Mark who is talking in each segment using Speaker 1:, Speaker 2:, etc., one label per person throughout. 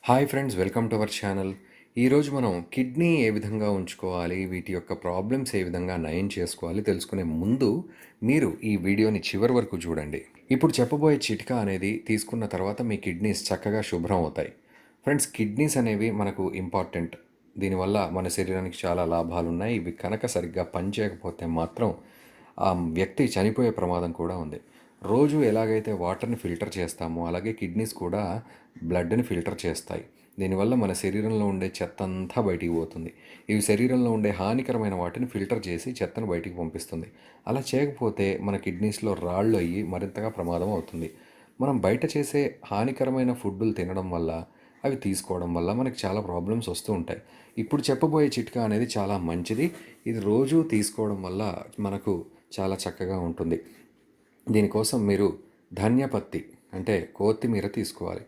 Speaker 1: Hi friends, welcome to our channel. ఈరోజు మనం kidney ఏ విధంగా ఉంచుకోవాలి, వీటి యొక్క ప్రాబ్లమ్స్ ఏ విధంగా నయం చేసుకోవాలి తెలుసుకునే ముందు మీరు ఈ వీడియోని చివరి వరకు చూడండి. ఇప్పుడు చెప్పబోయే చిట్కా అనేది తీసుకున్న తర్వాత మీ కిడ్నీస్ చక్కగా శుభ్రం అవుతాయి. ఫ్రెండ్స్, కిడ్నీస్ అనేవి మనకు ఇంపార్టెంట్. దీనివల్ల మన శరీరానికి చాలా లాభాలు ఉన్నాయి. ఇవి కనుక సరిగ్గా పనిచేయకపోతే మాత్రం ఆ వ్యక్తి చనిపోయే ప్రమాదం కూడా ఉంది. రోజు ఎలాగైతే వాటర్ని ఫిల్టర్ చేస్తామో అలాగే కిడ్నీస్ కూడా బ్లడ్ని ఫిల్టర్ చేస్తాయి. దీనివల్ల మన శరీరంలో ఉండే చెత్త అంతా బయటికి పోతుంది. ఇవి శరీరంలో ఉండే హానికరమైన వాటిని ఫిల్టర్ చేసి చెత్తను బయటికి పంపిస్తుంది. అలా చేయకపోతే మన కిడ్నీస్లో రాళ్ళు అయ్యి మరింతగా ప్రమాదం అవుతుంది. మనం బయట చేసే హానికరమైన ఫుడ్డులు తినడం వల్ల, అవి తీసుకోవడం వల్ల మనకి చాలా ప్రాబ్లమ్స్ వస్తూ ఉంటాయి. ఇప్పుడు చెప్పబోయే చిట్కా అనేది చాలా మంచిది. ఇది రోజు తీసుకోవడం వల్ల మనకు చాలా చక్కగా ఉంటుంది. దీనికోసం మీరు ధన్యపత్తి అంటే కొత్తిమీర తీసుకోవాలి.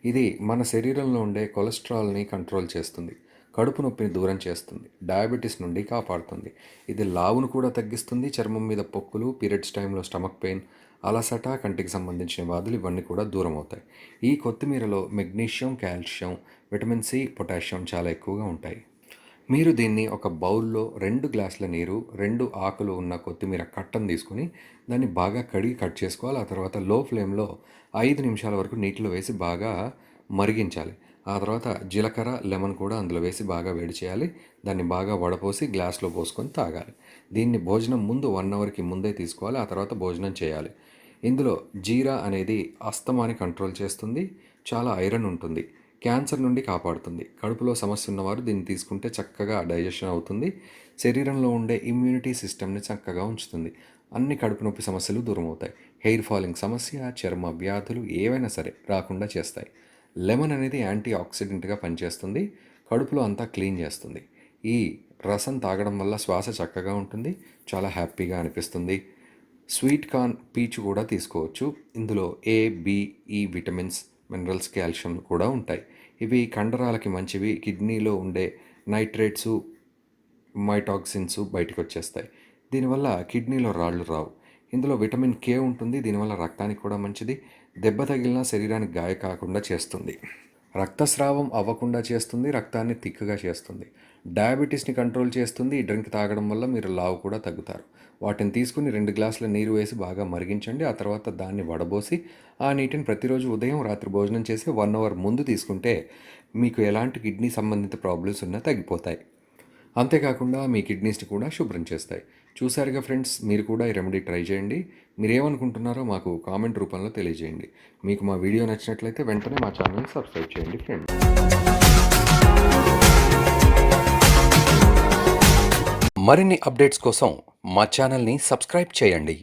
Speaker 1: ఇది మన శరీరంలో ఉండే కొలెస్ట్రాల్ని కంట్రోల్ చేస్తుంది, కడుపు నొప్పిని దూరం చేస్తుంది, డయాబెటీస్ నుండి కాపాడుతుంది. ఇది లావును కూడా తగ్గిస్తుంది. చర్మం మీద పొక్కులు, పీరియడ్స్ టైంలో స్టమక్ పెయిన్, అలసట, కంటికి సంబంధించిన వ్యాధులు ఇవన్నీ కూడా దూరం అవుతాయి. ఈ కొత్తిమీరలో magnesium, calcium, vitamin C, potassium చాలా ఎక్కువగా ఉంటాయి. మీరు దీన్ని ఒక బౌల్లో 2 గ్లాసుల నీరు, 2 ఆకులు ఉన్న కొత్తిమీర కట్టను తీసుకొని దాన్ని బాగా కడిగి కట్ చేసుకోవాలి. ఆ తర్వాత లో ఫ్లేమ్లో 5 నిమిషాల వరకు నీటిలో వేసి బాగా మరిగించాలి. ఆ తర్వాత జీలకర్ర, లెమన్ కూడా అందులో వేసి బాగా వేడి చేయాలి. దాన్ని బాగా వడపోసి గ్లాస్లో పోసుకొని తాగాలి. దీన్ని భోజనం ముందు 1 అవర్కి ముందే తీసుకోవాలి. ఆ తర్వాత భోజనం చేయాలి. ఇందులో జీరా అనేది అస్తమాని కంట్రోల్ చేస్తుంది. చాలా ఐరన్ ఉంటుంది. క్యాన్సర్ నుండి కాపాడుతుంది. కడుపులో సమస్య ఉన్నవారు దీన్ని తీసుకుంటే చక్కగా డైజెషన్ అవుతుంది. శరీరంలో ఉండే ఇమ్యూనిటీ సిస్టమ్ని చక్కగా ఉంచుతుంది. అన్ని కడుపు నొప్పి సమస్యలు దూరం అవుతాయి. హెయిర్ ఫాలింగ్ సమస్య, చర్మ వ్యాధులు ఏవైనా సరే రాకుండా చేస్తాయి. లెమన్ అనేది యాంటీ ఆక్సిడెంట్గా పనిచేస్తుంది. కడుపులో అంతా క్లీన్ చేస్తుంది. ఈ రసం తాగడం వల్ల శ్వాస చక్కగా ఉంటుంది. చాలా హ్యాపీగా అనిపిస్తుంది. స్వీట్ కార్న్ పీచు కూడా తీసుకోవచ్చు. ఇందులో ఏ, బి, ఈ విటమిన్స్, మినరల్స్, కాల్షియం కూడా ఉంటాయి. ఇవి కండరాలకి మంచివి. కిడ్నీలో ఉండే నైట్రేట్సు, మైటాక్సిన్స్ బయటకు వచ్చేస్తాయి. దీనివల్ల కిడ్నీలో రాళ్ళు రావు. ఇందులో విటమిన్ కే ఉంటుంది. దీనివల్ల రక్తానికి కూడా మంచిది. దెబ్బ తగిలినా శరీరానికి గాయ కాకుండా చేస్తుంది. రక్తస్రావం అవ్వకుండా చేస్తుంది. రక్తాన్ని తిక్కుగా చేస్తుంది. డయాబెటీస్ని కంట్రోల్ చేస్తుంది. ఈ డ్రింక్ తాగడం వల్ల మీరు లావు కూడా తగ్గుతారు. వాటిని తీసుకుని 2 గ్లాసుల నీరు వేసి బాగా మరిగించండి. ఆ తర్వాత దాన్ని వడబోసి ఆ నీటిని ప్రతిరోజు ఉదయం, రాత్రి భోజనం చేసి 1 అవర్ ముందు తీసుకుంటే మీకు ఎలాంటి కిడ్నీ సంబంధిత ప్రాబ్లమ్స్ ఉన్నా తగ్గిపోతాయి. అంతేకాకుండా మీ కిడ్నీస్ని కూడా శుభ్రం చేస్తాయి. చూసారుగా ఫ్రెండ్స్, మీరు కూడా ఈ రెమెడీ ట్రై చేయండి. మీరేమనుకుంటున్నారో మాకు కామెంట్ రూపంలో తెలియజేయండి. మీకు మా వీడియో నచ్చినట్లయితే వెంటనే మా ఛానల్ని సబ్స్క్రైబ్ చేయండి ఫ్రెండ్స్. మరిన్ని అప్డేట్స్ కోసం మా ఛానల్ని సబ్స్క్రైబ్ చేయండి.